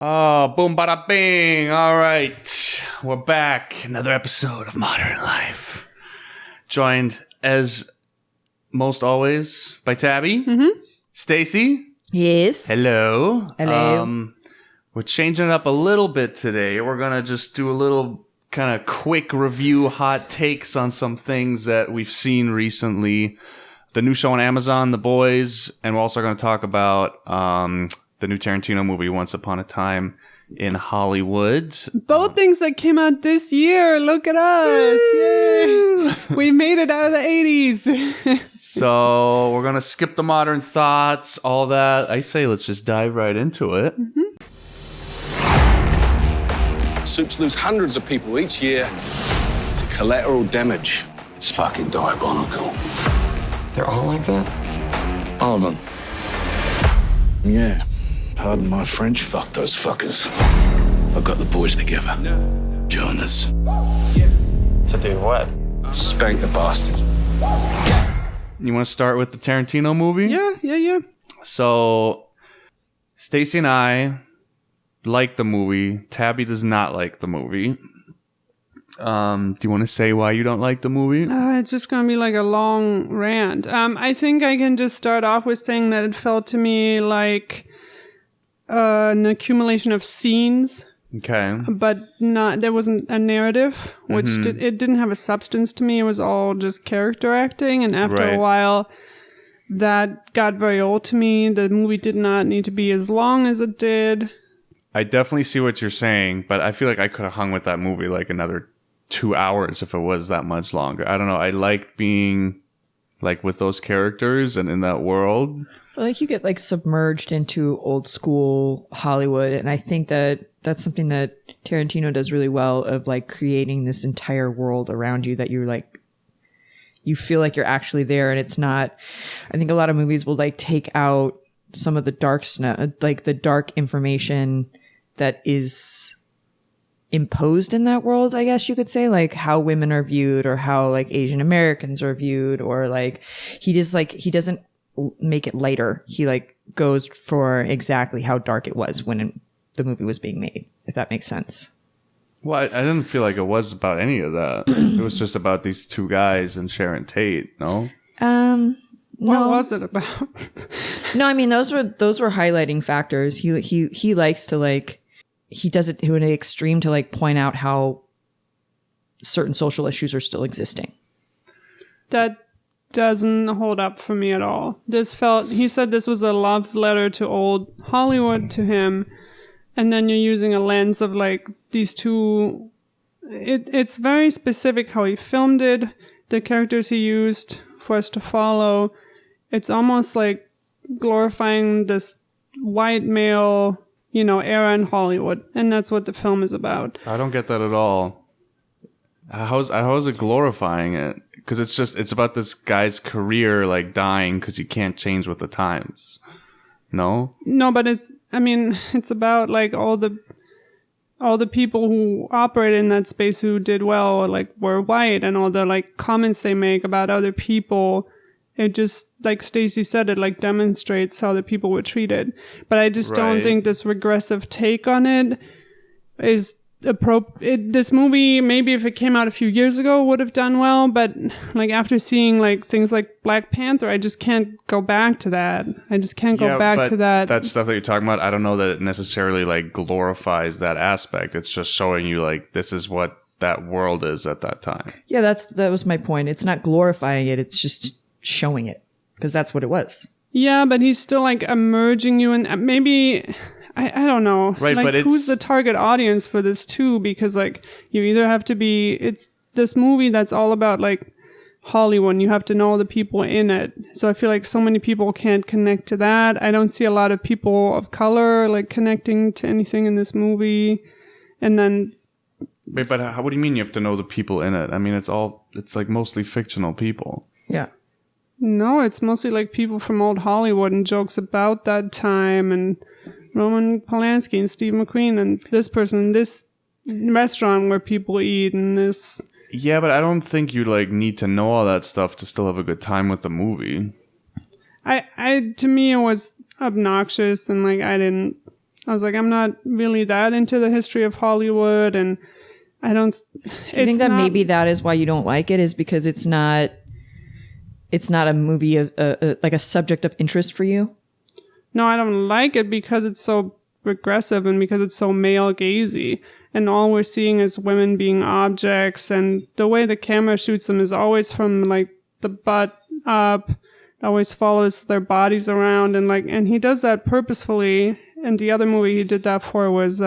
Oh, boom, bada, bing. All right. We're back. Another episode of Modern Life. Joined, as most always, by Tabby. Stacy. Yes. Hello. Hello. We're changing it up a little bit today. We're going to just do a little kind of quick review, hot takes on some things that we've seen recently. The new show on Amazon, The Boys. And we're also going to talk about the new Tarantino movie, Once Upon a Time in Hollywood. Both things that came out this year. Look at us. Yay. We made it out of the 80s. So we're going to skip the modern thoughts, all that. I say let's just dive right into it. Soups lose hundreds of people each year. It's a collateral damage. It's fucking diabolical. They're all like that? All of them. Yeah. Pardon my French. Fuck those fuckers. I got the boys together. Join us. To do what? Spank the bastards. You want to start with the Tarantino movie? Yeah. So, Stacy and I like the movie. Tabby does not like the movie. Do you want to say why you don't like the movie? It's just going to be like a long rant. I think I can just start off with saying that it felt to me like an accumulation of scenes. Okay. But there wasn't a narrative, which it didn't have a substance to me. It was all just character acting. And after Right. a while, that got very old to me. The movie did not need to be as long as it did. I definitely see what you're saying, but I feel like I could have hung with that movie like another 2 hours if it was that much longer. I don't know. I liked being like with those characters and in that world. Like you get like submerged into old school Hollywood, and I think that that's something that Tarantino does really well, of like creating this entire world around you that you're like, you feel like you're actually there, and it's not. I think a lot of movies will like take out some of the dark like the dark information that is imposed in that world, I guess you could say, like how women are viewed or how like Asian Americans are viewed, or like he doesn't make it lighter. He like goes for exactly how dark it was when the movie was being made, if that makes sense. Well, I didn't feel like it was about any of that. It was just about these two guys and Sharon Tate, no? What was it about? No, I mean those were highlighting factors. He likes to like, he does it to an extreme to like point out how certain social issues are still existing. That doesn't hold up for me at all. He said this was a love letter to old Hollywood to him, and then you're using a lens of like these two. It's very specific how he filmed it, the characters he used for us to follow. It's almost like glorifying this white male, era in Hollywood, and that's what the film is about. I don't get that at all. How is it glorifying it? Because it's about this guy's career like dying because he can't change with the times. No, but it's about like all the people who operate in that space who did well, or like were white, and all the like comments they make about other people. It just, like Stacey said, it like demonstrates how the people were treated. But I just don't think this regressive take on it is appropriate. This movie, maybe if it came out a few years ago, would have done well. But like after seeing like things like Black Panther, I just can't go back to that. I just can't go back to that. That stuff that you're talking about, I don't know that it necessarily like glorifies that aspect. It's just showing you like this is what that world is at that time. Yeah, that was my point. It's not glorifying it. It's just showing it, because that's what it was. Yeah, but he's still like emerging you, and maybe I don't know. Right, like, but who's the target audience for this too? Because like you either have to be, it's this movie that's all about like Hollywood, and you have to know the people in it. So I feel like so many people can't connect to that. I don't see a lot of people of color like connecting to anything in this movie. And then Wait, but what do you mean you have to know the people in it? I mean, it's like mostly fictional people. Yeah. no, it's mostly like people from old Hollywood and jokes about that time, and Roman Polanski and Steve McQueen and this person, this restaurant where people eat, and this. Yeah, but I don't think you like need to know all that stuff to still have a good time with the movie. To me, it was obnoxious, and like I didn't I was like, I'm not really that into the history of Hollywood, and I don't. I think that maybe that is why you don't like it, is because it's not a movie of like a subject of interest for you. No, I don't like it because it's so regressive and because it's so male gazy, and all we're seeing is women being objects, and the way the camera shoots them is always from like the butt up. It always follows their bodies around, and he does that purposefully. And the other movie he did that for was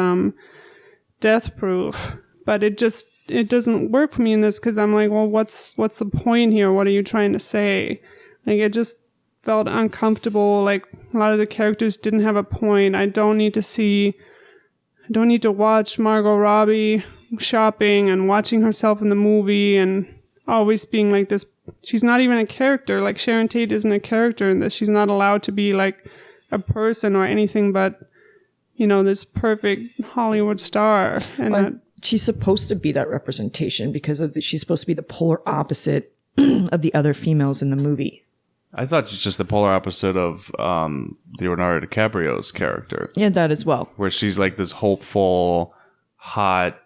Death Proof. But it doesn't work for me in this, because I'm like, well, what's the point here? What are you trying to say? Like, it just felt uncomfortable. Like, a lot of the characters didn't have a point. I don't need to watch Margot Robbie shopping and watching herself in the movie and always being like this. She's not even a character. Like, Sharon Tate isn't a character in this. She's not allowed to be like a person or anything but, this perfect Hollywood star. And she's supposed to be that representation because she's supposed to be the polar opposite of the other females in the movie. I thought she's just the polar opposite of Leonardo DiCaprio's character. Yeah, that as well. Where she's like this hopeful, hot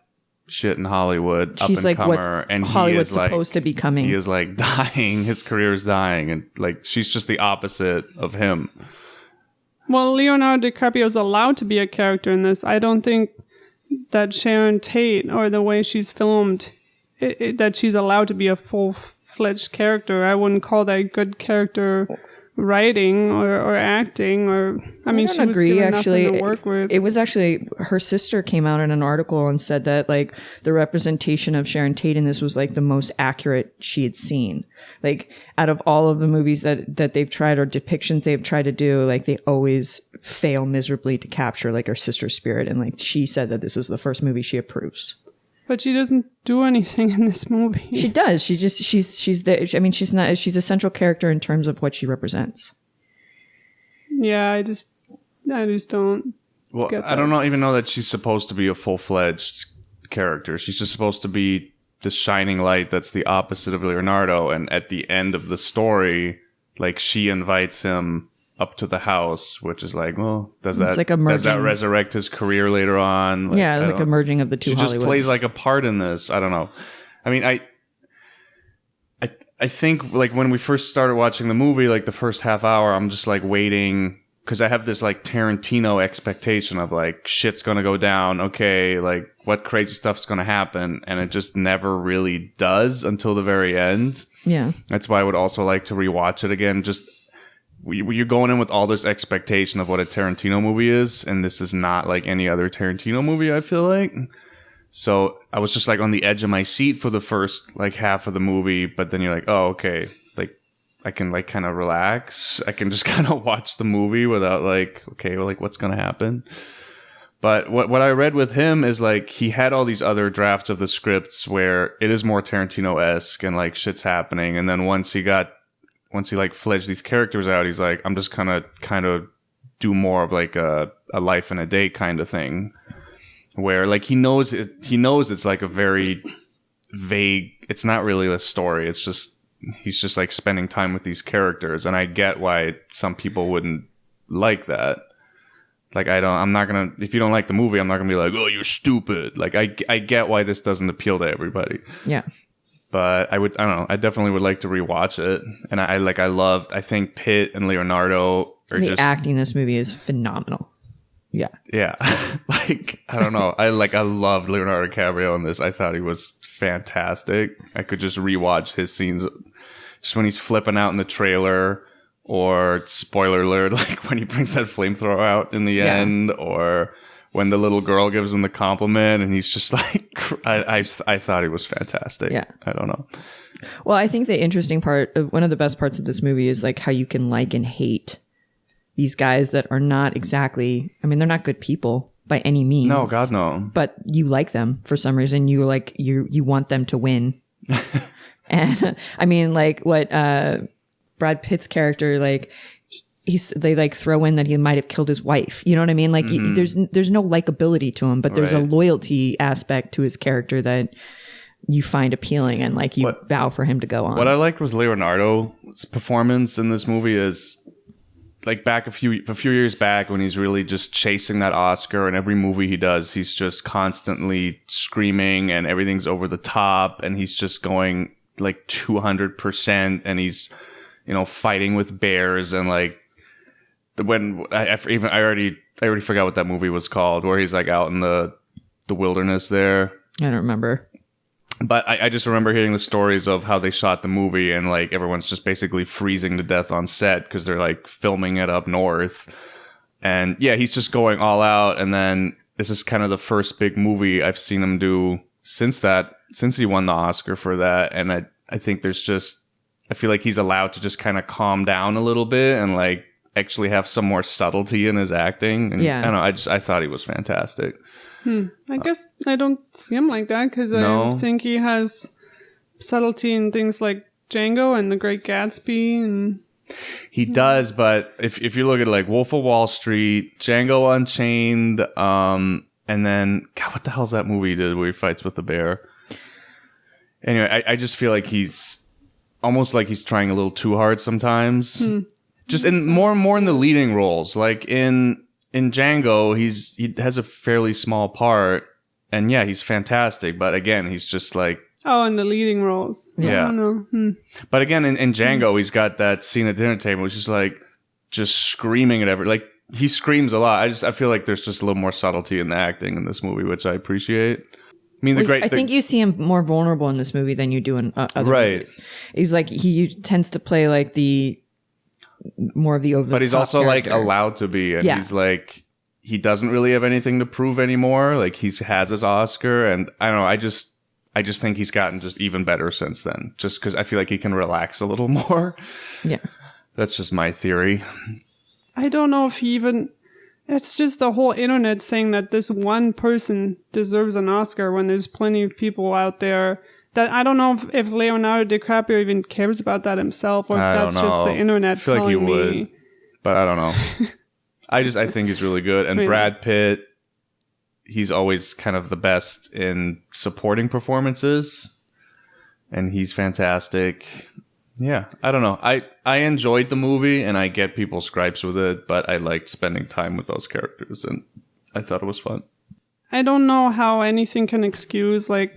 shit in Hollywood. She's like up-and-comer, what's and Hollywood's supposed to be coming. He is like dying. His career is dying. And like she's just the opposite of him. Well, Leonardo DiCaprio is allowed to be a character in this. I don't think that Sharon Tate, or the way she's filmed, that she's allowed to be a full-fledged character. I wouldn't call that good character writing or acting. Or I mean, she was given nothing to work with. It was actually, her sister came out in an article and said that like the representation of Sharon Tate in this was like the most accurate she had seen. Like, out of all of the movies that they've tried, or depictions they've tried to do, like, they always fail miserably to capture like her sister's spirit. And like, she said that this was the first movie she approves. But she doesn't do anything in this movie. She does. She's the, I mean, she's a central character in terms of what she represents. Yeah, I just don't. Well, I don't even know that she's supposed to be a full-fledged character. She's just supposed to be the shining light that's the opposite of Leonardo. And at the end of the story, like, she invites him up to the house, which is like, well, does that resurrect his career later on? Like, yeah, like a merging of the two Hollywoods. She just plays like a part in this. I don't know. I mean, I think like when we first started watching the movie, like the first half hour, I'm just like waiting, because I have this like Tarantino expectation of like shit's gonna go down. Okay, like what crazy stuff's gonna happen, and it just never really does until the very end. Yeah, that's why I would also like to rewatch it again. Just you're going in with all this expectation of what a Tarantino movie is, and this is not like any other Tarantino movie, I feel like. So I was just like on the edge of my seat for the first like half of the movie, but then you're like, oh, okay, like I can like kind of relax. I can just kind of watch the movie without like, okay, well, like what's going to happen? But what I read with him is like he had all these other drafts of the scripts where it is more Tarantino-esque and like shit's happening. And then once he like fledged these characters out, he's like, I'm just gonna kind of do more of like a life in a day kind of thing, where like he knows it's like a very vague, it's not really a story, it's just he's just like spending time with these characters. And I get why some people wouldn't like that. Like I'm not gonna, if you don't like the movie, I'm not gonna be like, oh, you're stupid. Like I get why this doesn't appeal to everybody. Yeah. But I don't know. I definitely would like to rewatch it. And I think Pitt and Leonardo are the acting in this movie is phenomenal. Yeah. Yeah. Like, I don't know. I loved Leonardo DiCaprio in this. I thought he was fantastic. I could just rewatch his scenes just when he's flipping out in the trailer, or spoiler alert, like when he brings that flamethrower out in the end, or when the little girl gives him the compliment and he's just like, I thought he was fantastic. Yeah. I don't know. Well, I think the interesting part, one of the best parts of this movie is like how you can like and hate these guys that are not exactly, I mean, they're not good people by any means. No, God, no. But you like them for some reason. You like, you want them to win. And I mean, like what, Brad Pitt's character, like, they like throw in that he might have killed his wife. You know what I mean? Like there's no likability to him, but there's a loyalty aspect to his character that you find appealing, and like you vow for him to go on. What I liked was Leonardo's performance in this movie is like back a few years back when he's really just chasing that Oscar, and every movie he does, he's just constantly screaming and everything's over the top, and he's just going like 200%, and he's, you know, fighting with bears, and like when I already forgot what that movie was called, where he's like out in the wilderness there. I don't remember. But I just remember hearing the stories of how they shot the movie, and like everyone's just basically freezing to death on set because they're like filming it up north. And yeah, he's just going all out. And then this is kind of the first big movie I've seen him do since he won the Oscar for that. And I think I feel like he's allowed to just kind of calm down a little bit and like actually have some more subtlety in his acting. And Yeah. I don't know. I thought he was fantastic. I guess I don't see him like that because No? I think he has subtlety in things like Django and The Great Gatsby. And He does, but if you look at like Wolf of Wall Street, Django Unchained, and then God, what the hell's that movie he did where he fights with the bear? Anyway, I just feel like he's almost like he's trying a little too hard sometimes. Just in more in the leading roles, like in Django, he has a fairly small part, and yeah, he's fantastic. But again, he's just like, in the leading roles. Yeah. I don't know. but again, in Django, he's got that scene at dinner table, which is like just screaming at like he screams a lot. I feel like there's just a little more subtlety in the acting in this movie, which I appreciate. I mean, I think you see him more vulnerable in this movie than you do in other movies. He's like, he tends to play like the more of the over the but he's top also character. like allowed to be, and Yeah. he's like, he doesn't really have anything to prove anymore. Like he has his Oscar, and I don't know. I just think he's gotten just even better since then. Just because I feel like he can relax a little more. Yeah. That's just my theory. I don't know if he even. It's just the whole internet saying that this one person deserves an Oscar when there's plenty of people out there that I don't know if Leonardo DiCaprio even cares about that himself, or if I that's don't just know. the internet I feel like he telling would. me. But I don't know. I think he's really good. And Really? Brad Pitt, he's always kind of the best in supporting performances. And he's fantastic. Yeah, I don't know. I enjoyed the movie, and I get people's gripes with it, but I liked spending time with those characters, and I thought it was fun. I don't know how anything can excuse like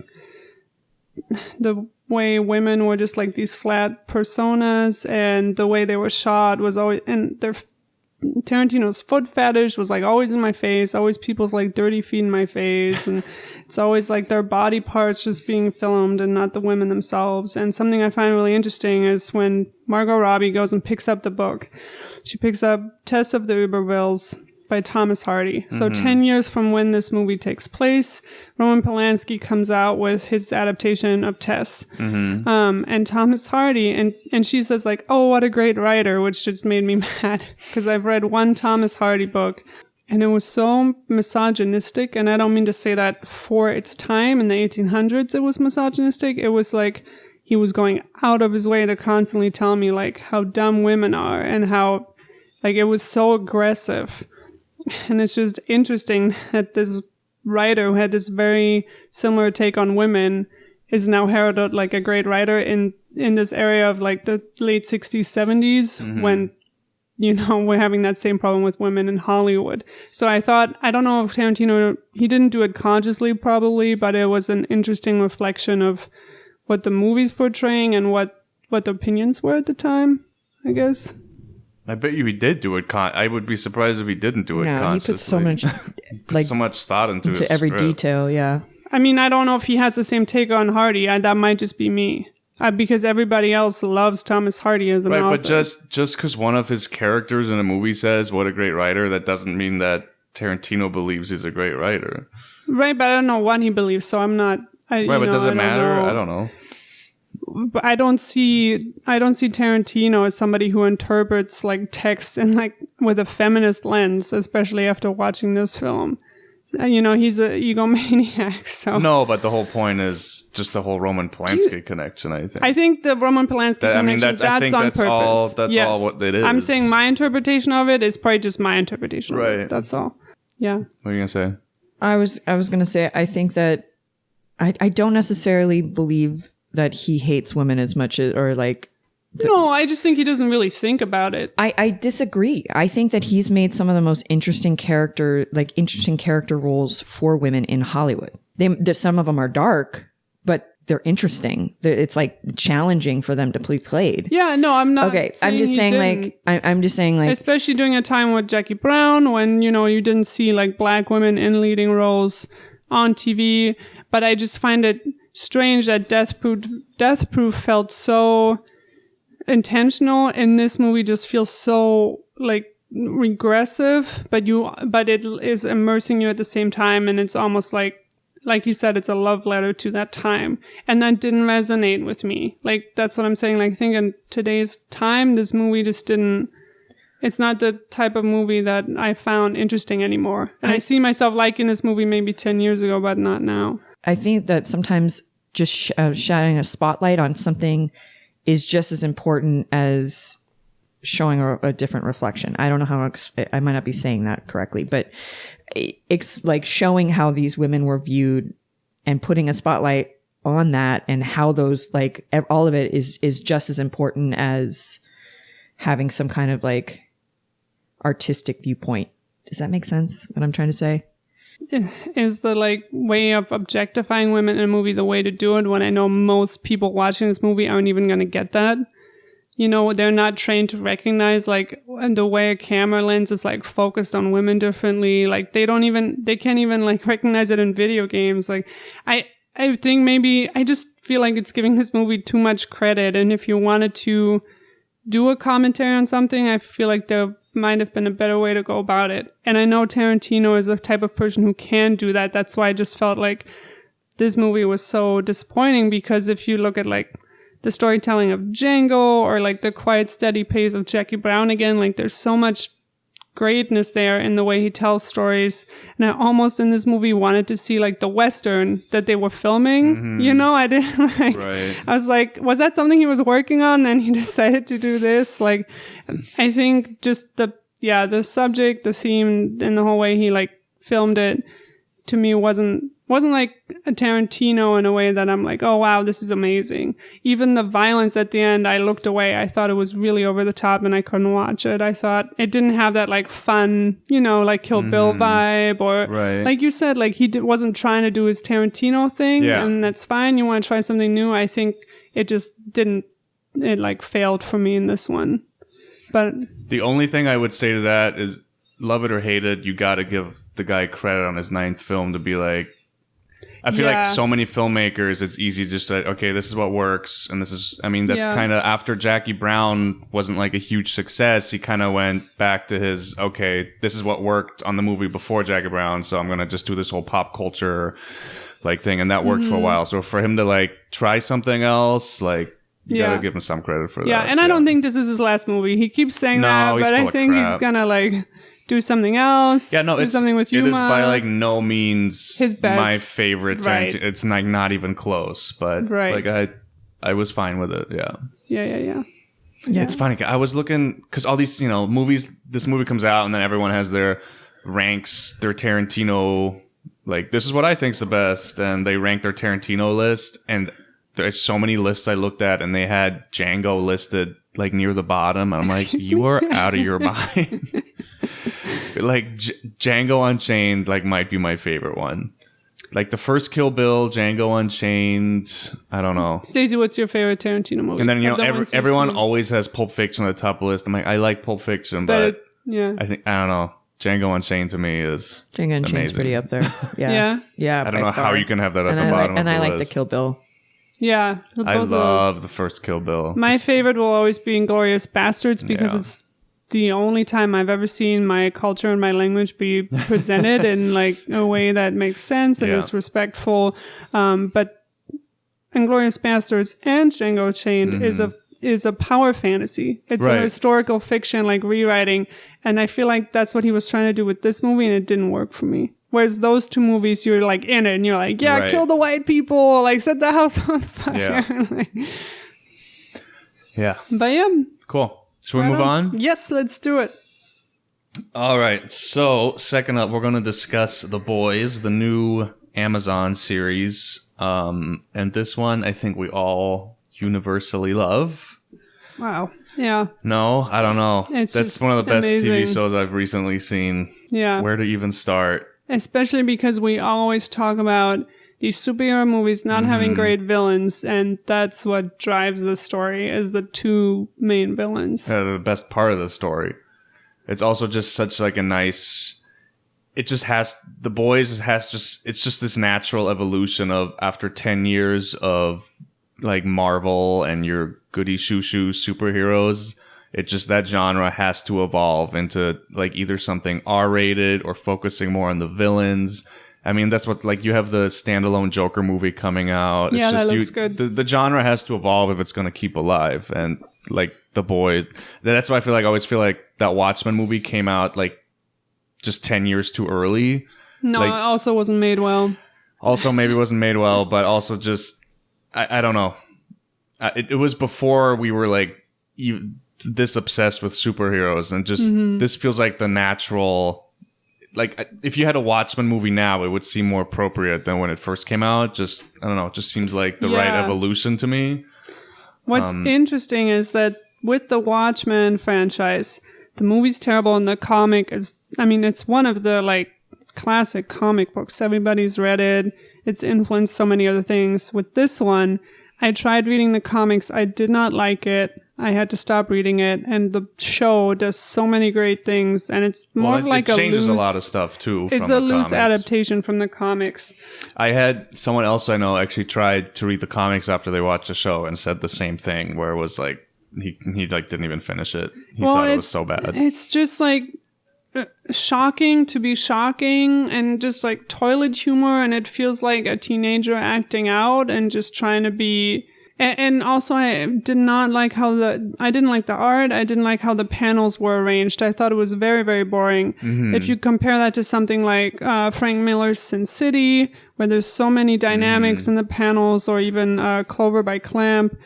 the way women were just like these flat personas, and the way they were shot was always, and their Tarantino's foot fetish was like always in my face, always people's like dirty feet in my face, and it's always like their body parts just being filmed and not the women themselves. And something I find really interesting is when Margot Robbie goes and picks up the book. She picks up Tess of the Ubervilles by Thomas Hardy. So 10 years from when this movie takes place, Roman Polanski comes out with his adaptation of Tess. And Thomas Hardy, and she says like, oh, what a great writer, which just made me mad because I've read one Thomas Hardy book and it was so misogynistic. And I don't mean to say that for its time in the 1800s, it was misogynistic. It was like he was going out of his way to constantly tell me like how dumb women are and how like it was so aggressive. And it's just interesting that this writer who had this very similar take on women is now heralded like a great writer in this area of like the late 60s, 70s, when, you know, we're having that same problem with women in Hollywood. So I thought, I don't know if Tarantino, he didn't do it consciously probably, but it was an interesting reflection of what the movie's portraying and what the opinions were at the time, I guess. I bet you he did do it. I would be surprised if he didn't do it No, he consciously. puts so much like so much thought into his every script. detail. Yeah. I mean, I don't know if he has the same take on Hardy. That might just be me. Because everybody else loves Thomas Hardy as an author. But just because one of his characters in a movie says what a great writer, that doesn't mean that Tarantino believes he's a great writer. Right, but I don't know what he believes, so I'm not... Right, but does it matter? I don't know. But I don't see Tarantino as somebody who interprets like text and like with a feminist lens, especially after watching this film. You know, he's a egomaniac. So No, but the whole point is just the whole Roman Polanski connection, I think. I think the Roman Polanski connection, that's on purpose. That's all what it is. I'm saying my interpretation of it is probably just my interpretation of Right. it. That's all. Yeah. What are you going to say? I was going to say, I think that I don't necessarily believe that he hates women as much as, or like No, I just think he doesn't really think about it. I disagree. I think that he's made some of the most interesting character roles for women in Hollywood. Some of them are dark, but they're interesting. It's like challenging for them to be played. Yeah, no, I'm not. Okay, I'm just saying I'm just saying especially during a time with Jackie Brown when, you didn't see like black women in leading roles on TV. But I just find it strange that Death Proof felt so intentional, and this movie just feels so like regressive, but it is immersing you at the same time, and it's almost like you said, it's a love letter to that time, and that didn't resonate with me. Like, that's what I'm saying. Like, I think in today's time, this movie just didn't. It's not the type of movie that I found interesting anymore. And I see myself liking this movie maybe 10 years ago, but not now. I think that sometimes just shining a spotlight on something is just as important as showing a different reflection. I don't know how I might not be saying that correctly, but it's like showing how these women were viewed and putting a spotlight on that, and how those, like, all of it is just as important as having some kind of like artistic viewpoint. Does that make sense, what I'm trying to say? Is the like way of objectifying women in a movie the way to do it, when I know most people watching this movie aren't even going to get that? They're not trained to recognize like the way a camera lens is like focused on women differently. Like they can't even like recognize it in video games. Like I think maybe I just feel like it's giving this movie too much credit. And if you wanted to do a commentary on something, I feel like there might have been a better way to go about it. And I know Tarantino is the type of person who can do that. That's why I just felt like this movie was so disappointing, because if you look at like the storytelling of Django or like the quiet, steady pace of Jackie Brown again, like there's so much greatness there in the way he tells stories. And I almost in this movie wanted to see like the Western that they were filming. Mm-hmm. I didn't like, right. I was like, was that something he was working on? Then he decided to do this. Like, I think just the subject, the theme, and the whole way he like filmed it to me wasn't like a Tarantino in a way that I'm like, oh wow, this is amazing. Even the violence at the end, I looked away. I thought it was really over the top and I couldn't watch it. I thought it didn't have that like fun, like Kill Bill vibe, or right. Like you said, like he wasn't trying to do his Tarantino thing, and that's fine. You want to try something new. I think it just didn't, it like failed for me in this one. But the only thing I would say to that is, love it or hate it, you got to give the guy credit on his 9th film to be like, I feel like so many filmmakers, it's easy just to, okay, this is what works. And this is, that's kind of after Jackie Brown wasn't like a huge success. He kind of went back to his, okay, this is what worked on the movie before Jackie Brown. So I'm going to just do this whole pop culture like thing. And that worked for a while. So for him to like try something else, like, you gotta give him some credit for that. Yeah. And I don't think this is his last movie. He keeps saying that, but I think he's gonna like do something else. Yeah, no, do something with Yuma. It is by like no means his best. My favorite. Right. It's like not even close, but like I was fine with it. Yeah. Yeah. It's funny. I was looking because all these movies. This movie comes out and then everyone has their ranks, their Tarantino. Like, this is what I think's the best, and they rank their Tarantino list. And there's so many lists I looked at, and they had Django listed like near the bottom. I'm like, you are out of your mind. Like Django Unchained, like might be my favorite one. Like the first Kill Bill, Django Unchained. I don't know. Stacey, what's your favorite Tarantino movie? And then everyone always has Pulp Fiction on the top list. I'm like, I like Pulp Fiction, but I think I don't know. Django Unchained to me is Django Unchained's pretty up there. Yeah. I don't know how you can have that at the bottom. And I like list. the Kill Bill. Yeah, I love the first Kill Bill. My favorite will always be Inglourious Bastards because it's the only time I've ever seen my culture and my language be presented in like a way that makes sense and is respectful. But Inglourious Bastards and Django Unchained is a power fantasy. It's a historical fiction, like rewriting. And I feel like that's what he was trying to do with this movie, and it didn't work for me. Whereas those two movies, you're like in it and you're like, kill the white people, like set the house on fire. Yeah. But cool. Should we move on? Yes, let's do it. All right. So second up, we're going to discuss The Boys, the new Amazon series. And this one, I think we all universally love. Wow. Yeah. No, I don't know. It's That's just one of the best TV amazing. shows I've recently seen. Yeah. Where to even start? Especially because we always talk about these superhero movies not having great villains, and that's what drives the story is the two main villains. The best part of the story. It's also just such like a nice. It just has The Boys has just it's just this natural evolution of after 10 years of like Marvel and your goody shoo shoo superheroes. It just that genre has to evolve into like either something R-rated or focusing more on the villains. I mean, that's what like you have the standalone Joker movie coming out. Yeah, it's just that looks good. The genre has to evolve if it's going to keep alive. And like The Boys, that's why I always feel like that Watchmen movie came out like just 10 years too early. No, like- it also wasn't made well. Also, maybe wasn't made well, but also just I don't know. It was before we were like this obsessed with superheroes, and just this feels like the natural. Like if you had a Watchmen movie now, it would seem more appropriate than when it first came out. Just I don't know. It just seems like the right Yeah. evolution to me. What's interesting is that with the Watchmen franchise, the movie's terrible and the comic is, I mean, it's one of the like classic comic books. Everybody's read it. It's influenced so many other things. With this one, I tried reading the comics. I did not like it. I had to stop reading it. And the show does so many great things. And it's more of like it a changes loose, a lot of stuff too. It's from a the loose comics. adaptation from the comics. I had someone else I know actually tried to read the comics after they watched the show and said the same thing, where it was like he like didn't even finish it. He thought it was so bad. It's just like shocking to be shocking and just like toilet humor, and it feels like a teenager acting out and just trying to be. And also, I did not like I didn't like the art. I didn't like how the panels were arranged. I thought it was very, very boring. If you compare that to something like Frank Miller's Sin City, where there's so many dynamics in the panels, or even Clover by Clamp,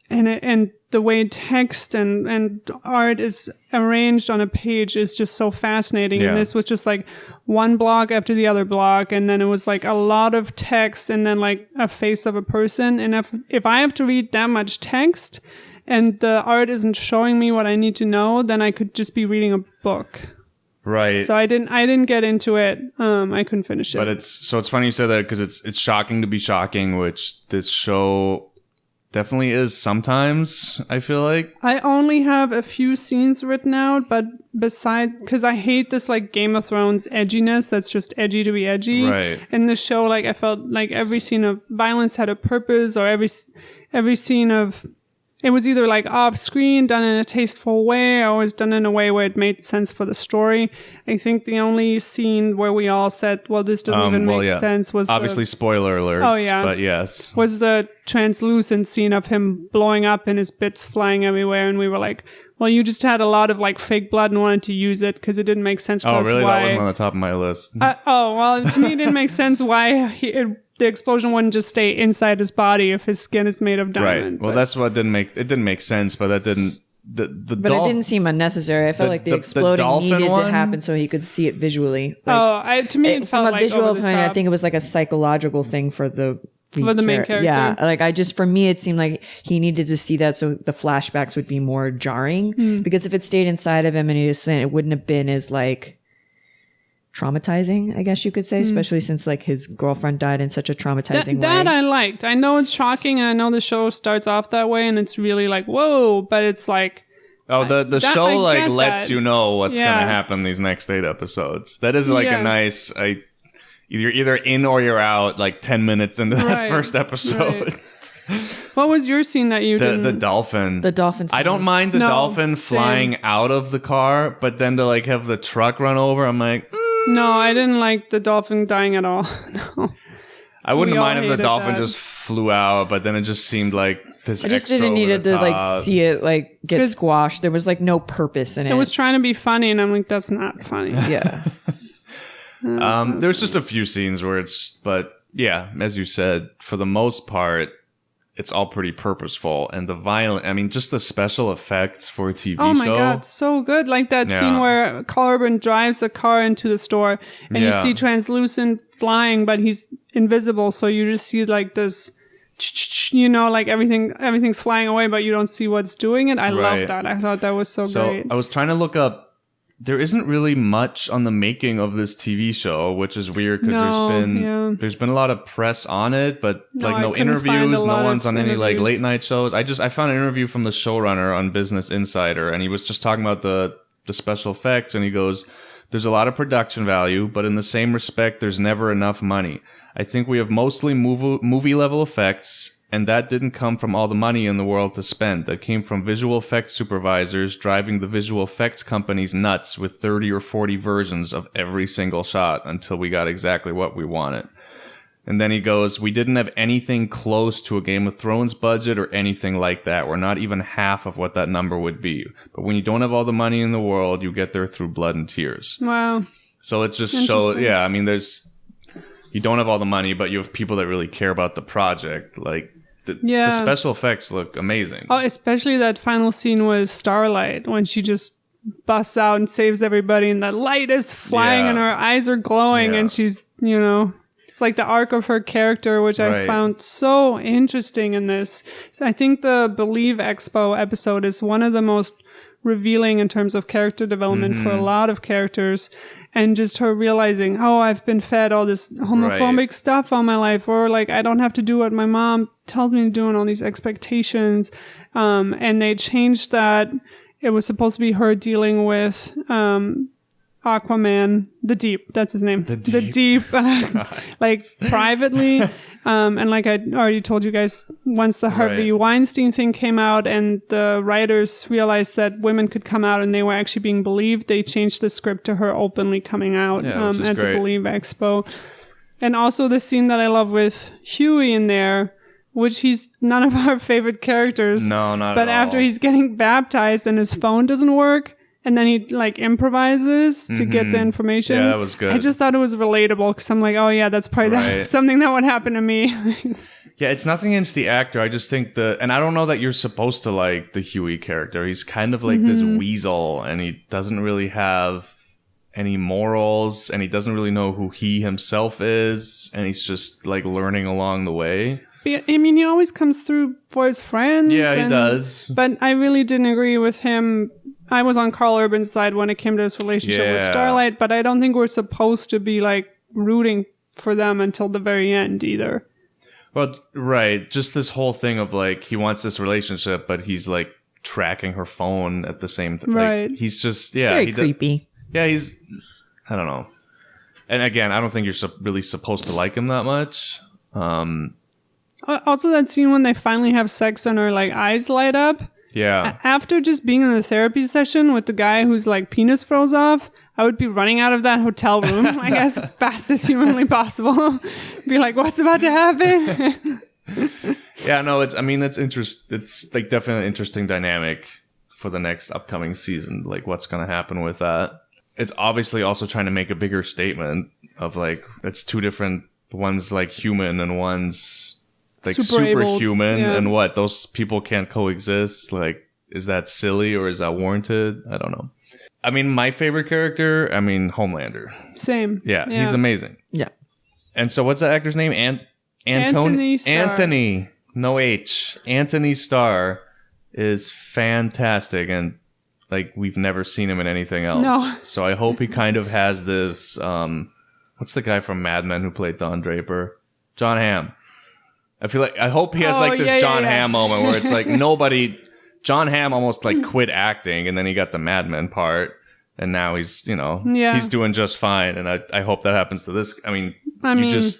and the way text and art is arranged on a page is just so fascinating. Yeah. And this was just like one block after the other block, and then it was like a lot of text and then like a face of a person. And if I have to read that much text and the art isn't showing me what I need to know, then I could just be reading a book. Right. So I didn't get into it. I couldn't finish it. But it's funny you say that, because it's shocking to be shocking, which this show definitely is sometimes, I feel like. I only have a few scenes written out, but because I hate this like Game of Thrones edginess, that's just edgy to be edgy. Right. In the show, like I felt like every scene of violence had a purpose, or every scene of it was either like off screen, done in a tasteful way, or was done in a way where it made sense for the story. I think the only scene where we all said, well, this doesn't even make sense was obviously spoiler alert. Oh, yeah. But yes. was the translucent scene of him blowing up and his bits flying everywhere. And we were like, well, you just had a lot of like fake blood and wanted to use it because it didn't make sense to Oh, us really? why. That wasn't on the top of my list. Well, to me, it didn't make sense why the explosion wouldn't just stay inside his body if his skin is made of diamond. Right. Well, that's what didn't make sense, but that didn't. But it didn't seem unnecessary. I felt like the exploding dolphin needed one? to happen so he could see it visually. Like, to me, it felt from a like visual over the point, I top. think it was like a psychological thing for the main character. Yeah, like for me, it seemed like he needed to see that so the flashbacks would be more jarring. Because if it stayed inside of him and he was saying, it wouldn't have been as like traumatizing, I guess you could say, especially since like his girlfriend died in such a traumatizing way. That I liked. I know it's shocking, and I know the show starts off that way, and it's really like whoa, but it's like. Oh, the show I like get lets that. you know what's Yeah. gonna happen these next 8 episodes. That is like Yeah. a nice. You're either in or you're out. Like 10 minutes into that Right. first episode. What was your scene that you The didn't? dolphin. The dolphin I don't scene mind the No, dolphin same. flying out of the car, but then to like have the truck run over, I'm like, No, I didn't like the dolphin dying at all. No. I wouldn't We all mind if the hated dolphin that. just flew out, but then it just seemed like this. I just extra didn't need over it the to like top. see it like get 'Cause- squashed. There was like no purpose in it. It was trying to be funny, and I'm like, that's not funny. yeah. There's just a few scenes where but yeah, as you said, for the most part, it's all pretty purposeful, and just the special effects for a TV Oh my show. god, so good! Like that Yeah. scene where Carl Urban drives the car into the store, and you Yeah. see Translucent flying, but he's invisible, so you just see like this you know, like everything's flying away, but you don't see what's doing it. I Right. love that. I thought that was so great. I was trying to look up. There isn't really much on the making of this TV show, which is weird because No, there's been a lot of press on it, but No, like I no couldn't find interviews, a no lot one's of on any like interviews. late night shows. I found an interview from the showrunner on Business Insider, and he was just talking about the special effects, and he goes, "There's a lot of production value, but in the same respect, there's never enough money. I think we have mostly movie level effects." And that didn't come from all the money in the world to spend. That came from visual effects supervisors driving the visual effects companies nuts with 30 or 40 versions of every single shot until we got exactly what we wanted. And then he goes, "We didn't have anything close to a Game of Thrones budget or anything like that. We're not even half of what that number would be. But when you don't have all the money in the world, you get there through blood and tears." Wow. So it's just Interesting. yeah, I mean, you don't have all the money, but you have people that really care about the project. Like, the special effects look amazing. Oh, especially that final scene with Starlight when she just busts out and saves everybody and the light is flying Yeah. and her eyes are glowing Yeah. and she's, you know, it's like the arc of her character, which I Right. found so interesting in this. So I think the Believe Expo episode is one of the most revealing in terms of character development for a lot of characters, and just her realizing, oh, I've been fed all this homophobic stuff all my life, or like I don't have to do what my mom tells me to do and all these expectations. And they changed that. It was supposed to be her dealing with Aquaman, the Deep, that's his name. The Deep, like privately. And like I already told you guys, once the Harvey Weinstein thing came out and the writers realized that women could come out and they were actually being believed, they changed the script to her openly coming out which is at great. the Believe Expo. And also the scene that I love with Huey in there, which he's none of our favorite characters. No, not But at after all. he's getting baptized and his phone doesn't work, and then he like improvises to get the information. Yeah, that was good. I just thought it was relatable because I'm like, oh yeah, that's probably Right. something that would happen to me. Yeah, it's nothing against the actor. I just think and I don't know that you're supposed to like the Huey character. He's kind of like this weasel, and he doesn't really have any morals, and he doesn't really know who he himself is, and he's just like learning along the way. But, I mean, he always comes through for his friends. Yeah, he does. But I really didn't agree with him. I was on Carl Urban's side when it came to his relationship with Yeah. Starlight, but I don't think we're supposed to be like rooting for them until the very end either. Well, right. Just this whole thing of like, he wants this relationship, but he's like tracking her phone at the same time. Right. Like, he's just, Very creepy. Yeah, I don't know. And again, I don't think you're really supposed to like him that much. Also, that scene when they finally have sex and her like eyes light up. Yeah. After just being in the therapy session with the guy whose like penis froze off, I would be running out of that hotel room like as fast as humanly possible. Be like, what's about to happen? Yeah, no, it's like definitely an interesting dynamic for the next upcoming season. Like what's going to happen with that. It's obviously also trying to make a bigger statement of like, it's two different, one's like human and one's like superhuman, yeah. and what, those people can't coexist. Like, is that silly or is that warranted? I don't know. I mean, my favorite character, Homelander. Same. Yeah, he's amazing. Yeah. And so what's that actor's name? Anthony Starr. Anthony, no H. Anthony Starr is fantastic, and like we've never seen him in anything else. No. So I hope he kind of has this. What's the guy from Mad Men who played Don Draper? John Hamm. I hope he has like this John Hamm moment where it's like John Hamm almost like quit acting, and then he got the Mad Men part, and now he's he's doing just fine, and I hope that happens to this.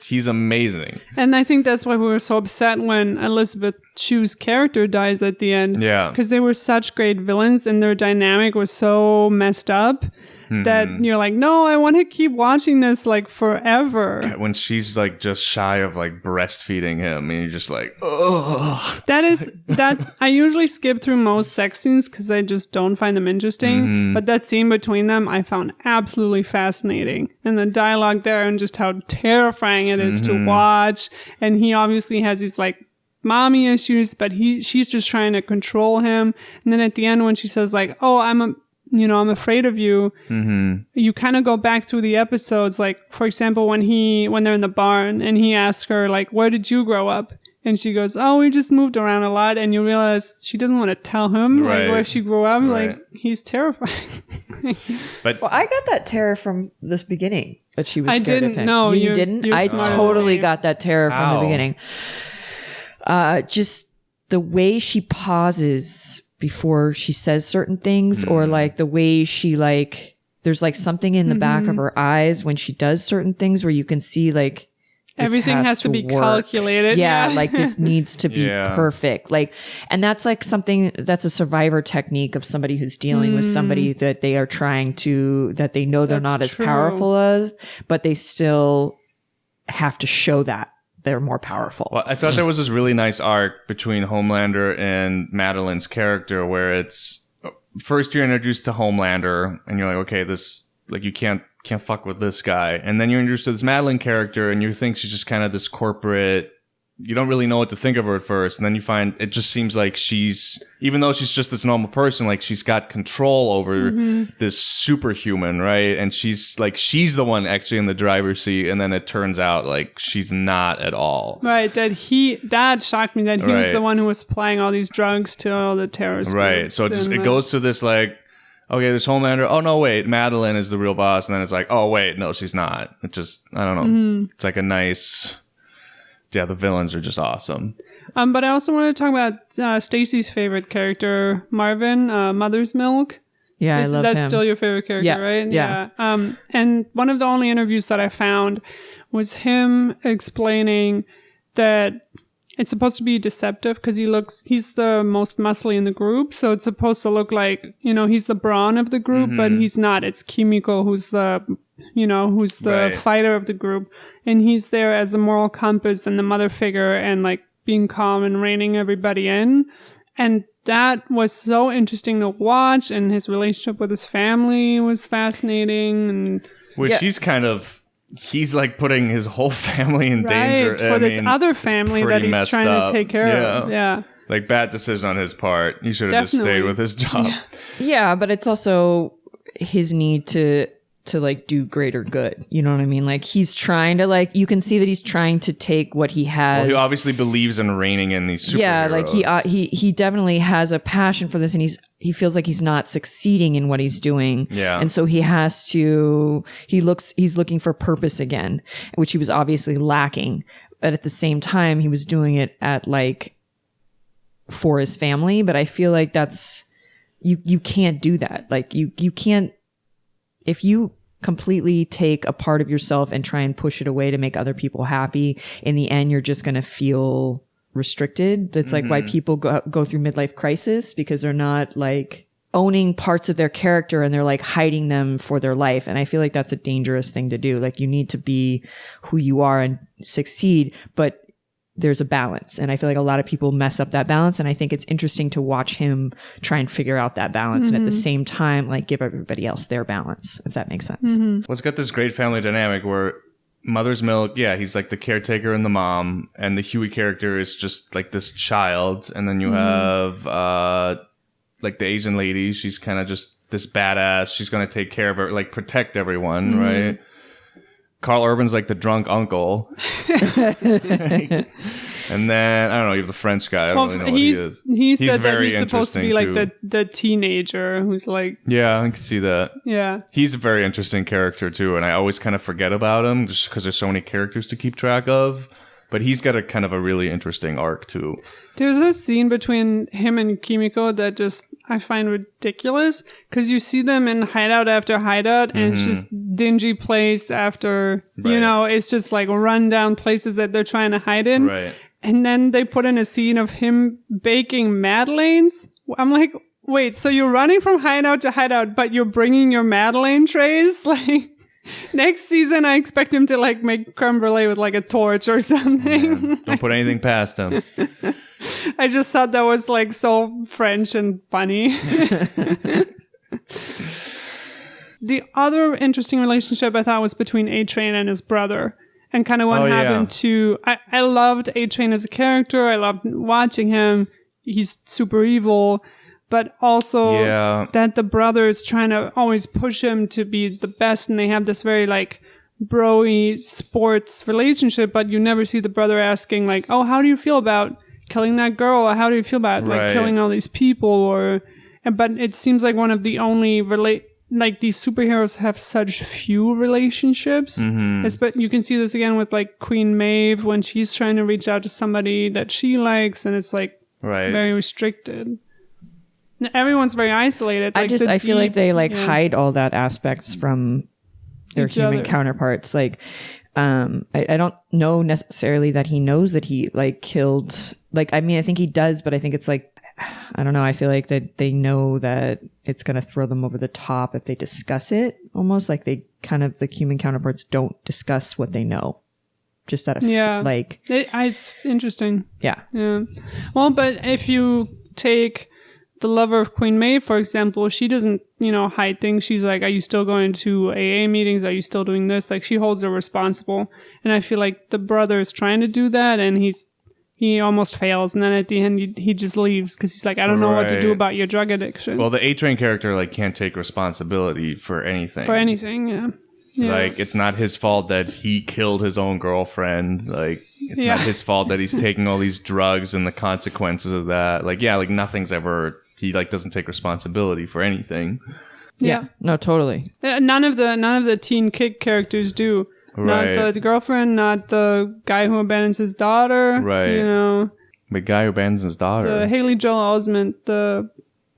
He's amazing. And I think that's why we were so upset when Elizabeth Shue's character dies at the end. Yeah. Because they were such great villains and their dynamic was so messed up that you're like, no, I want to keep watching this like forever. When she's like just shy of like breastfeeding him, and you're just like, ugh. That I usually skip through most sex scenes because I just don't find them interesting. But that scene between them I found absolutely fascinating. And the dialogue there and just how terrifying it is to watch. And he obviously has these like mommy issues, but she's just trying to control him. And then at the end when she says like, oh, I'm afraid of you. You kind of go back through the episodes. Like, for example, when they're in the barn and he asks her like, where did you grow up? And she goes, "Oh, we just moved around a lot." And you realize she doesn't want to tell him Right. like where she grew up. Right. Like he's terrifying. But Well, I got that terror from this beginning, but she was I scared of didn't. him. No, you you're- didn't. you're I smarter totally than me. got that terror from How? the beginning. Just the way she pauses before she says certain things, or like the way she like. There's like something in the back of her eyes when she does certain things where you can see like this Everything has to be work. calculated. Yeah, like this needs to be Yeah. perfect. Like, and that's like something that's a survivor technique of somebody who's dealing with somebody that they are trying to, that they know they're That's not as true. powerful as, but they still have to show that they're more powerful. Well, I thought there was this really nice arc between Homelander and Madeline's character where it's first you're introduced to Homelander and you're like, okay, this, like, you can't fuck with this guy. And then you're introduced to this Madeline character and you think she's just kind of this corporate, you don't really know what to think of her at first. And then you find it just seems like she's, even though she's just this normal person, like she's got control over this superhuman, right? And she's the one actually in the driver's seat. And then it turns out like she's not at all. Right, that shocked me that he was Right. the one who was supplying all these drugs to all the terrorist Right. groups So it, just, and, it goes to this like, okay, there's Homelander. Oh no, wait, Madeline is the real boss. And then it's like, oh wait, no, she's not. It just, I don't know. It's like a nice, yeah, the villains are just awesome. But I also want to talk about Stacy's favorite character, Marvin, Mother's Milk. Yeah, I love That's him. still your favorite character, Yes, right? yeah. And one of the only interviews that I found was him explaining that it's supposed to be deceptive because he's the most muscly in the group. So it's supposed to look like, he's the brawn of the group, but he's not. It's Kimiko who's the Right. fighter of the group. And he's there as the moral compass and the mother figure and like being calm and reining everybody in. And that was so interesting to watch. And his relationship with his family was fascinating. And Which Yeah. he's like putting his whole family in danger. right, for this other family that pretty he's messed trying up. to take care of. Yeah. Like bad decision on his part. He should have just stayed Definitely. with his job. Yeah, but it's also his need to like do greater good. You know what I mean? Like he's trying to like, you can see that he's trying to take what he has. Well, he obviously believes in reining in these superheroes. Yeah, like he definitely has a passion for this, and he feels like he's not succeeding in what he's doing. Yeah. And so he's looking for purpose again, which he was obviously lacking. But at the same time, he was doing it for his family. But I feel like that's, you can't do that. Like you can't, if you completely take a part of yourself and try and push it away to make other people happy, in the end, you're just going to feel restricted. That's like why people go through midlife crisis, because they're not like owning parts of their character and they're like hiding them for their life. And I feel like that's a dangerous thing to do. Like you need to be who you are and succeed, but there's a balance. And I feel like a lot of people mess up that balance. And I think it's interesting to watch him try and figure out that balance. And at the same time, like give everybody else their balance, if that makes sense. Well, it's got this great family dynamic where Mother's Milk, yeah, he's like the caretaker and the mom, and the Huey character is just like this child. And then you have like the Asian lady, she's kind of just this badass. She's going to take care of her, like protect everyone, right? Carl Urban's like the drunk uncle. And then, I don't know, you have the French guy. I don't really know what he is. he said that very he's supposed to be like interesting, the teenager who's like, Yeah, I can see that. yeah. He's a very interesting character too, and I always kind of forget about him just because there's so many characters to keep track of. But he's got a kind of a really interesting arc too. There's a scene between him and Kimiko that just I find ridiculous because you see them in hideout after hideout and it's just dingy place after, Right. it's just like run down places that they're trying to hide in. Right. And then they put in a scene of him baking Madeleines. I'm like, wait, so you're running from hideout to hideout, but you're bringing your Madeleine trays? Like, next season, I expect him to like make creme brulee with like a torch or something. Man, don't put anything past him. I just thought that was like so French and funny. The other interesting relationship I thought was between A-Train and his brother. And kind of what happened to... I loved A-Train as a character. I loved watching him. He's super evil. But also that the brother is trying to always push him to be the best. And they have this very like bro-y sports relationship, but you never see the brother asking like, oh, how do you feel about killing that girl? Or how do you feel about like Right. killing all these people? But it seems like one of the only like these superheroes have such few relationships. But you can see this again with like Queen Maeve when she's trying to reach out to somebody that she likes, and it's like Right. very restricted. And everyone's very isolated. Like I feel like they like yeah. hide all that aspects from their Each human other. counterparts. Like, I don't know necessarily that he knows that he like killed. Like, I mean, I think he does, but I think it's like, I don't know. I feel like that they know that it's going to throw them over the top if they discuss it. Almost like they kind of, the human counterparts don't discuss what they know. Just out of Yeah. like, It's interesting. yeah. Yeah. Well, but if you take the lover of Queen Maeve, for example, she doesn't, hide things. She's like, are you still going to AA meetings? Are you still doing this? Like, she holds her responsible. And I feel like the brother is trying to do that, and he almost fails. And then at the end, he just leaves because he's like, I don't know what to do Right. about your drug addiction. Well, the A-Train character like can't take responsibility for anything. For anything, yeah. Yeah. Like, it's not his fault that he killed his own girlfriend. Like, it's Yeah. not his fault that he's taking all these drugs and the consequences of that. Like, yeah, like nothing's ever. He like doesn't take responsibility for anything. yeah. No, totally. None of the teen kid characters do. Right. Not the girlfriend, not the guy who abandons his daughter. Right. The guy who abandons his daughter. The Haley Joel Osment, the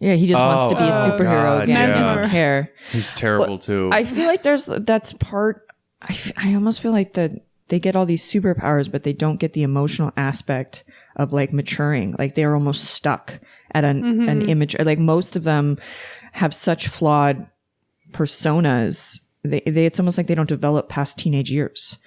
Yeah. He just wants to be a Oh, superhero God, again. He yeah. doesn't care. He's terrible too. I feel like that's part. I almost feel like that they get all these superpowers, but they don't get the emotional aspect of like maturing. Like they're almost stuck at an image. Like most of them have such flawed personas. They it's almost like they don't develop past teenage years.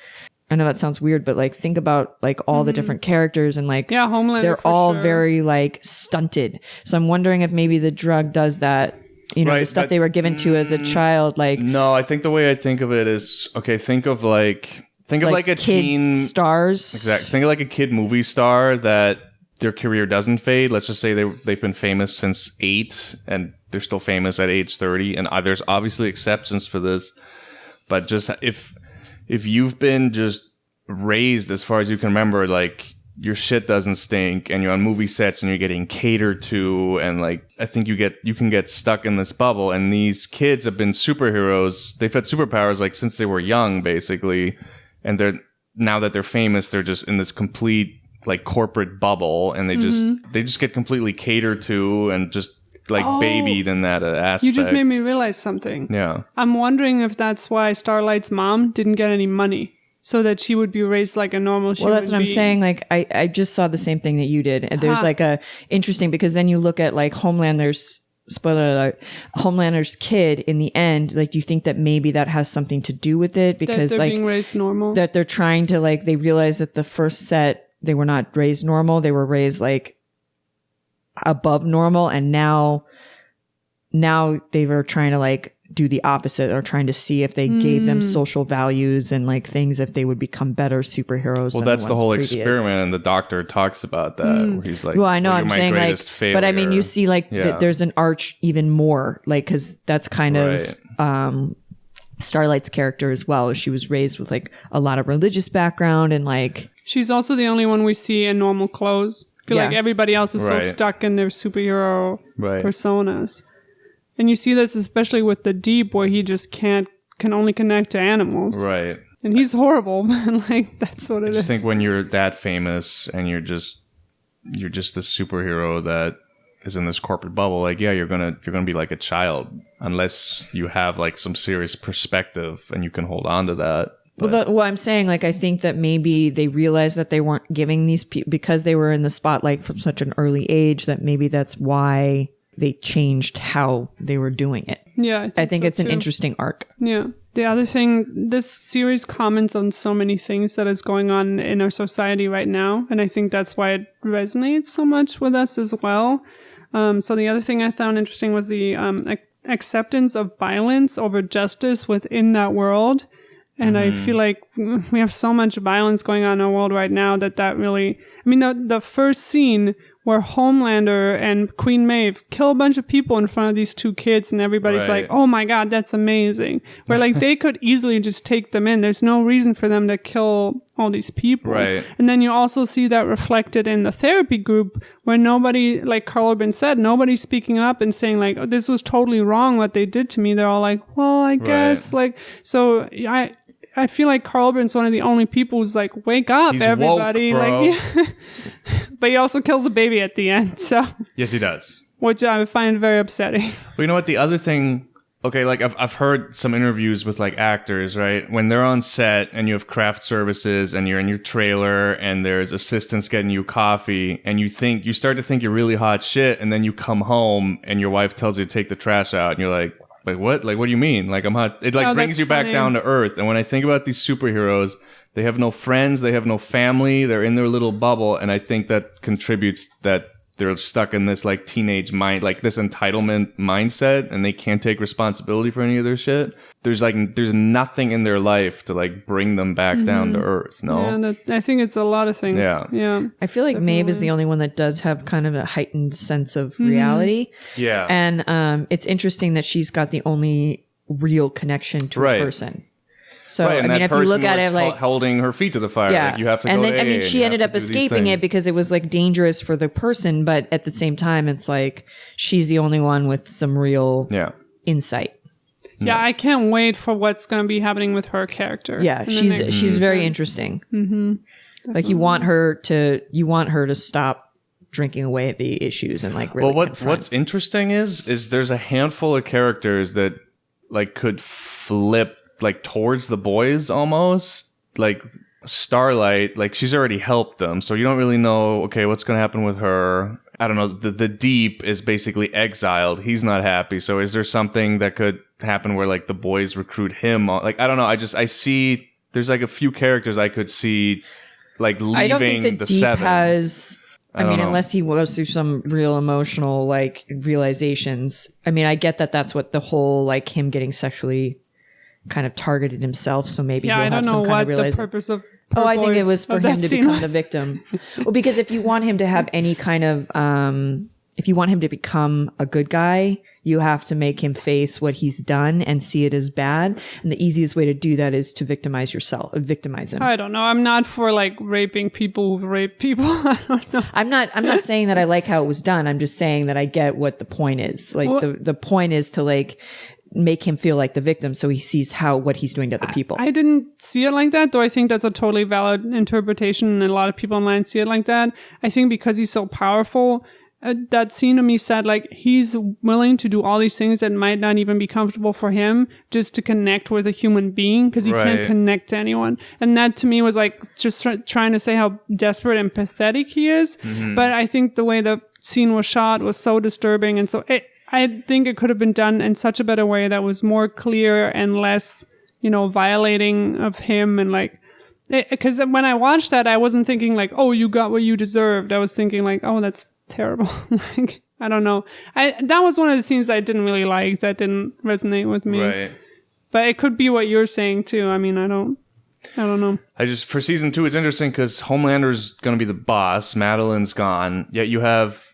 I know that sounds weird, but like think about like all the different characters and like Yeah, Homelander they're for all sure. very like stunted. So I'm wondering if maybe the drug does that. The Right, stuff but- they were given to as a child, like No, I think the way I think of it is okay. Think of like a kid teen stars. Exactly. Think of like a kid movie star that their career doesn't fade. Let's just say they've been famous since 8 and they're still famous at age 30. And there's obviously exceptions for this, but just if you've been just raised as far as you can remember, like your shit doesn't stink and you're on movie sets and you're getting catered to, and like I think you can get stuck in this bubble. And these kids have been superheroes. They've had superpowers like since they were young, basically. And now that they're famous, they're just in this complete like corporate bubble, and they just get completely catered to and just like babied in that aspect. You just made me realize something. Yeah. I'm wondering if that's why Starlight's mom didn't get any money, so that she would be raised like a normal human Well, that's what I'm being. saying. Like, I just saw the same thing that you did. And there's like a interesting, because then you look at like Homelander's, spoiler alert, Homelander's kid in the end. Like, do you think that maybe that has something to do with it? That Because they're like being raised normal. that they're trying to like, they realize that the first set, they were not raised normal. They were raised like above normal. And now they were trying to like do the opposite, or trying to see if they gave them social values and like things, if they would become better superheroes. Well, than that's the ones whole previous. experiment, and the doctor talks about that. Where he's like, Well, I know. "Well, I'm you're my saying like, greatest but I mean, failure." you see like Yeah. there's an arch even more, like, because that's kind of Starlight's character as well. She was raised with like a lot of religious background, and like She's also the only one we see in normal clothes. I feel Yeah. like everybody else is Right. so stuck in their superhero Right. personas. And you see this especially with the Deep, where he just can only connect to animals. Right. And he's horrible, but like that's what it I is. just think when you're that famous and you're just this superhero that is in this corporate bubble, like, yeah, you're gonna be like a child unless you have like some serious perspective and you can hold on to that. well, I'm saying like I think that maybe they realized that they weren't giving these people, because they were in the spotlight from such an early age, that maybe that's why they changed how they were doing it. Yeah, I think so it's an too. interesting arc. Yeah. The other thing, this series comments on so many things that is going on in our society right now. And I think that's why it resonates so much with us as well. So the other thing I found interesting was the acceptance of violence over justice within that world. And I feel like we have so much violence going on in our world right now that really, I mean, the first scene where Homelander and Queen Maeve kill a bunch of people in front of these two kids, and everybody's Right. like, oh my god, that's amazing. Where like they could easily just take them in. There's no reason for them to kill all these people. Right. And then you also see that reflected in the therapy group where nobody, like Karl Urban said, nobody's speaking up and saying like, oh, this was totally wrong what they did to me. They're all like, well, I guess like, so I feel like Karl Urban's one of the only people who's like, wake up, He's everybody. woke, bro. Like, yeah. But he also kills a baby at the end, so Yes, he does. which I find very upsetting. But you know what? The other thing, okay, like I've heard some interviews with like actors, right? When they're on set and you have craft services and you're in your trailer and there's assistants getting you coffee and you start to think you're really hot shit, and then you come home and your wife tells you to take the trash out and you're like what? Like, what do you mean? Like, I'm hot. It like Oh, brings that's you back funny. down to earth. And when I think about these superheroes, they have no friends, they have no family, they're in their little bubble, and I think that contributes that they're stuck in this like teenage mind, like this entitlement mindset, and they can't take responsibility for any of their shit. There's nothing in their life to like bring them back down to earth. No. Yeah, I think it's a lot of things. Yeah. Yeah. I feel like Maeve is the only one that does have kind of a heightened sense of reality. Yeah. And it's interesting that she's got the only real connection to Right. a person. So, Right, I and mean, that if you look person at it was like, holding her feet to the fire, yeah, like you have to and go then to I mean, AA, she you ended have up to do these escaping it things. because it was like dangerous for the person, but at the same time, it's like she's the only one with some real Yeah. insight. Yeah, I can't wait for what's going to be happening with her character. Yeah, in the she's next very season. interesting. Mm-hmm. Like you want her to stop drinking away at the issues and like really Well, confront. what's interesting is there's a handful of characters that like could flip like towards the boys almost. Like Starlight, like she's already helped them, so you don't really know, okay, what's going to happen with her. I don't know. The Deep is basically exiled. He's not happy. So is there something that could happen where like the boys recruit him? Like, I don't know. I see there's like a few characters I could see like leaving I don't think the the Deep Seven. has. I don't mean, know. unless he goes through some real emotional like realizations. I mean, I get that that's what the whole like him getting sexually kind of targeted himself. So maybe Yeah, he'll I don't have know some kind what of the realization. purpose of. Oh, I think it Boys was for of him that to scene become was. the victim. Well, because if you want him to have any kind of, if you want him to become a good guy, you have to make him face what he's done and see it as bad. And the easiest way to do that is to victimize him. I don't know. I'm not for like raping people who rape people. I don't know. I'm not saying that I like how it was done. I'm just saying that I get what the point is. Like the point is to like make him feel like the victim so he sees what he's doing to other people. I didn't see it like that, though I think that's a totally valid interpretation, and a lot of people online see it like that. I think because he's so powerful, that scene to me said like he's willing to do all these things that might not even be comfortable for him just to connect with a human being because he can't Right. connect to anyone. And that to me was like just trying to say how desperate and pathetic he is. But I think the way the scene was shot was so disturbing, and so I think it could have been done in such a better way that was more clear and less, violating of him. And like, because when I watched that, I wasn't thinking like, oh, you got what you deserved. I was thinking like, oh, that's terrible. Like, I don't know. That was one of the scenes I didn't really like, that didn't resonate with me. Right. But it could be what you're saying too. I mean, I don't know. For season 2, it's interesting because Homelander's going to be the boss. Madeline's gone. Yet you have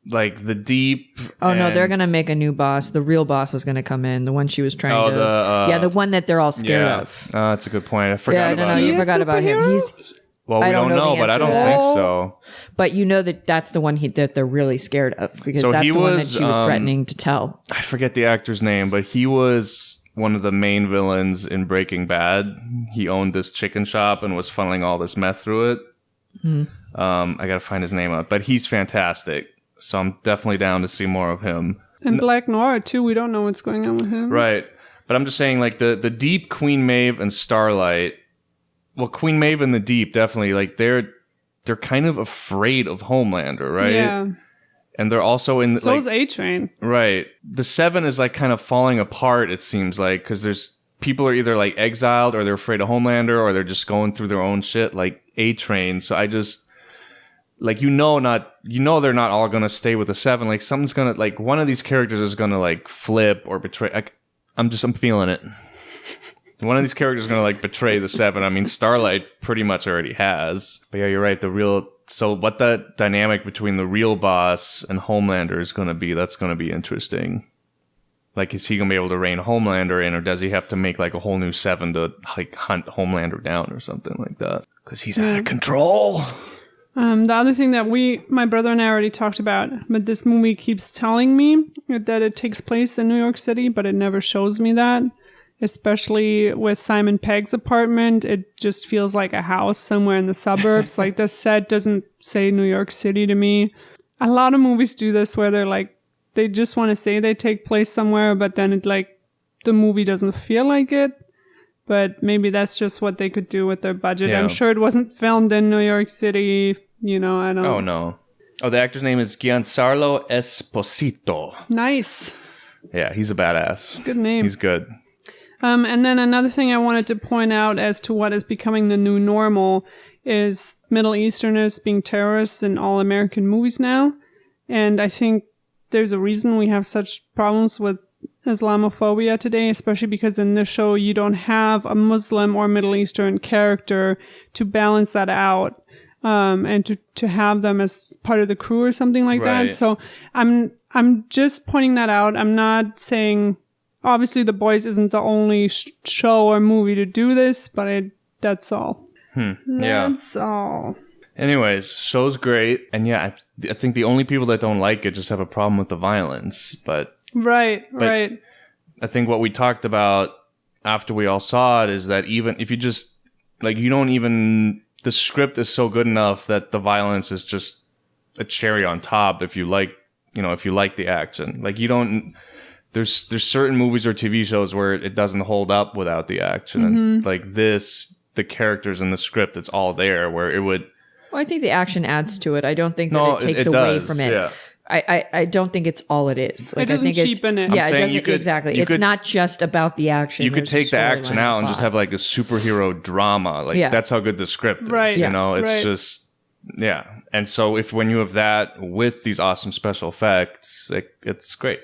like the Deep. Oh no, and- they're gonna make a new boss. The real boss is gonna come in. The one she was trying Oh, to. the one that they're all scared Yeah, of. that's a good point. I Yeah, forgot no, about you Is he it. a forgot about him. superhero? Well, we I don't don't know know, the but I don't answer. think so. But you know that's the one that they're really scared of because So that's he the one that was, she was threatening to tell. I forget the actor's name, but he was one of the main villains in Breaking Bad. He owned this chicken shop and was funneling all this meth through it. I gotta find his name out, but he's fantastic. So I'm definitely down to see more of him. And Black Noir too. We don't know what's going on with him. Right. But I'm just saying, like, the Deep, Queen Maeve, and Starlight. Well, Queen Maeve and the Deep, definitely, like, they're kind of afraid of Homelander, right? Yeah. And they're also in, So like, is A-Train. right. The Seven is, like, kind of falling apart, it seems like, because there's people are either, like, exiled, or they're afraid of Homelander, or they're just going through their own shit, like A-Train. So I just... Like, they're not all gonna stay with the Seven. Like, something's gonna, like, one of these characters is gonna, like, flip or betray. I'm feeling it. One of these characters is gonna, like, betray the Seven. I mean, Starlight pretty much already has. But yeah, you're right. The real So what that dynamic between the real boss and Homelander is going to be, that's going to be interesting. Like, is he going to be able to rein Homelander in, or does he have to make like a whole new Seven to like hunt Homelander down or something like that? Because he's out of control. The other thing that my brother and I already talked about, but this movie keeps telling me that it takes place in New York City, but it never shows me that. Especially with Simon Pegg's apartment, it just feels like a house somewhere in the suburbs. Like, the set doesn't say New York City to me. A lot of movies do this where they're like, they just want to say they take place somewhere, but then it like, the movie doesn't feel like it. But maybe that's just what they could do with their budget. Yeah. I'm sure it wasn't filmed in New York City. You know, I don't know. Oh, no. Oh, the actor's name is Giancarlo Esposito. Nice. Yeah, he's a badass. Good name. He's good. And then another thing I wanted to point out as to what is becoming the new normal is Middle Easterners being terrorists in all American movies now. And I think there's a reason we have such problems with Islamophobia today, especially because in this show you don't have a Muslim or Middle Eastern character to balance that out. And to have them as part of the crew or something like Right. that. So I'm just pointing that out. I'm not saying, obviously The Boys isn't the only show or movie to do this, but that's all. Yeah. That's all. Anyways, show's great. And yeah, I think the only people that don't like it just have a problem with the violence. But Right. I think what we talked about after we all saw it is that even if you just, like, you don't even, the script is so good enough that the violence is just a cherry on top if you like, if you like the action. Like, you don't, there's certain movies or TV shows where it doesn't hold up without the action. And like this, the characters and the script, it's all there where it would. Well, I think the action adds to it. I don't think that No, it takes it away does, from it. yeah. I don't think it's all it is. Like, doesn't I think cheapen it. Yeah, I'm it saying doesn't you could- exactly. you It's could- not just about the action. You could There's a take the action storyline, out and just plot. have like a superhero drama. Like, Yeah. that's how good the script is. Right. Yeah. It's Right. just, yeah. And so when you have that with these awesome special effects, it's great.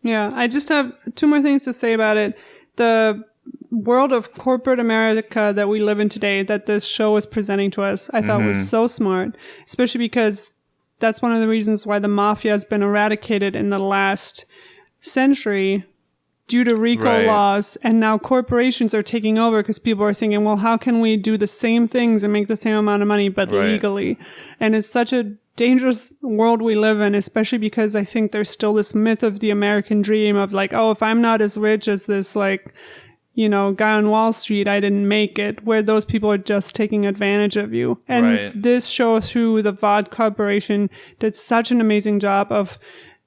Yeah. I just have two more things to say about it. The world of corporate America that we live in today, that this show is presenting to us, I thought was so smart, especially because that's one of the reasons why the mafia has been eradicated in the last century due to RICO Right. laws. And now corporations are taking over because people are thinking, well, how can we do the same things and make the same amount of money, but Right. legally? And it's such a dangerous world we live in, especially because I think there's still this myth of the American dream of like, oh, if I'm not as rich as this, like, guy on Wall Street, I didn't make it, where those people are just taking advantage of you. And Right. this show through the VOD Corporation did such an amazing job of,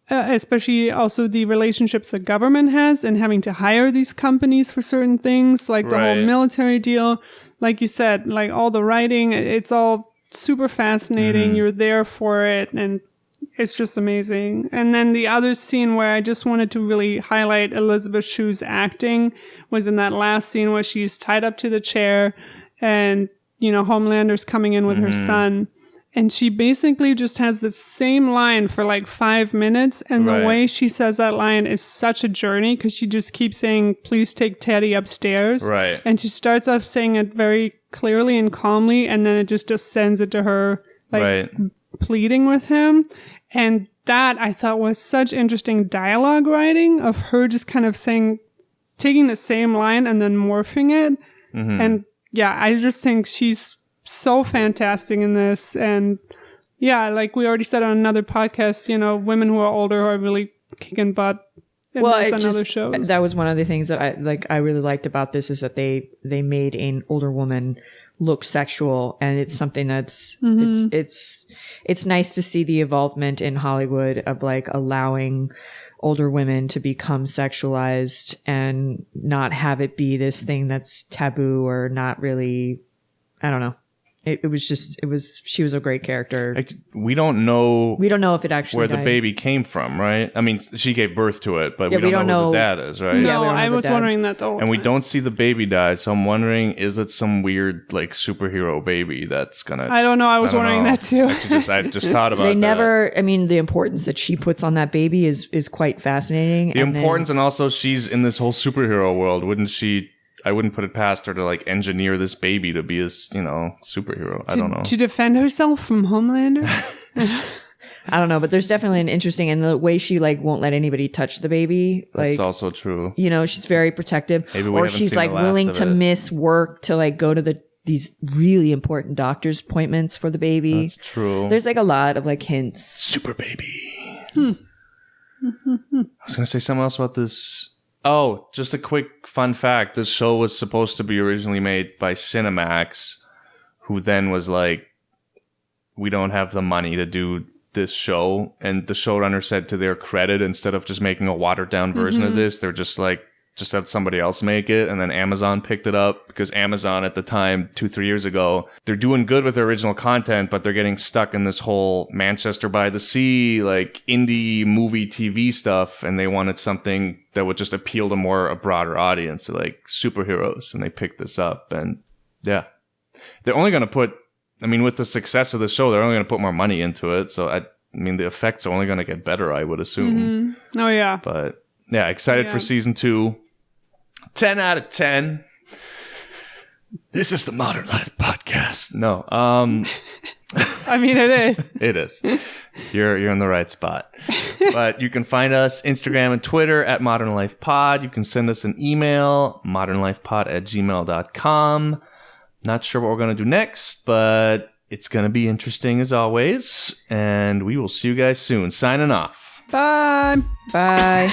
especially also the relationships the government has and having to hire these companies for certain things, like the whole Right. military deal. Like you said, like all the writing, it's all super fascinating. You're there for it. And it's just amazing. And then the other scene where I just wanted to really highlight Elizabeth Shue's acting was in that last scene where she's tied up to the chair and, Homelander's coming in with her son. And she basically just has the same line for like 5 minutes. And the Right. way she says that line is such a journey because she just keeps saying, please take Teddy upstairs. Right. And she starts off saying it very clearly and calmly. And then it just descends into her like Right. pleading with him. And that I thought was such interesting dialogue writing of her just kind of taking the same line and then morphing it. And yeah, I just think she's so fantastic in this. And yeah, like we already said on another podcast, women who are older are really kicking butt in this and other shows. that was one of the things that I really liked about this is that they made an older woman look sexual, and it's something that's it's nice to see the involvement in Hollywood of like allowing older women to become sexualized and not have it be this thing that's taboo or not really, I don't know. She was a great character. We don't know We don't know if it actually where the died. baby came from, right? I mean, she gave birth to it, but Yeah, we don't know who the dad is, right? Yeah, no, we don't I have a was dad. wondering that the whole And we time. don't see the baby die, so I'm wondering, is it some weird like superhero baby that's gonna? I don't know. I was don't wondering know. that too. I just thought about They that. never, I mean, the importance that she puts on that baby is quite fascinating. The importance, and also she's in this whole superhero world. Wouldn't she wouldn't put it past her to like engineer this baby to be a superhero. I don't know. To defend herself from Homelander? I don't know, but there's definitely an interesting, and the way she like won't let anybody touch the baby. Like, That's also true. she's very protective. Maybe we or haven't she's seen like the last willing of to it. miss work to like go to these really important doctor's appointments for the baby. That's true. There's like a lot of like hints. Super baby. I was going to say something else about this. Oh, just a quick fun fact. This show was supposed to be originally made by Cinemax, who then was like, we don't have the money to do this show. And the showrunner said, to their credit, instead of just making a watered down version of this, they're just like, just let somebody else make it. And then Amazon picked it up, because Amazon at the time, 2-3 years ago, they're doing good with their original content, but they're getting stuck in this whole Manchester by the Sea, like indie movie TV stuff. And they wanted something that would just appeal to a broader audience, so like superheroes. And they picked this up, and yeah, they're only going to put, with the success of the show, they're only going to put more money into it. So the effects are only going to get better, I would assume. Oh, yeah. But yeah, excited for season 2. 10 out of 10. This is the Modern Life Podcast. No, It is. it is. You're in the right spot. But you can find us Instagram and Twitter at Modern Life Pod. You can send us an email, modernlifepod@gmail.com. Not sure what we're going to do next, but it's going to be interesting as always. And we will see you guys soon. Signing off. Bye. Bye.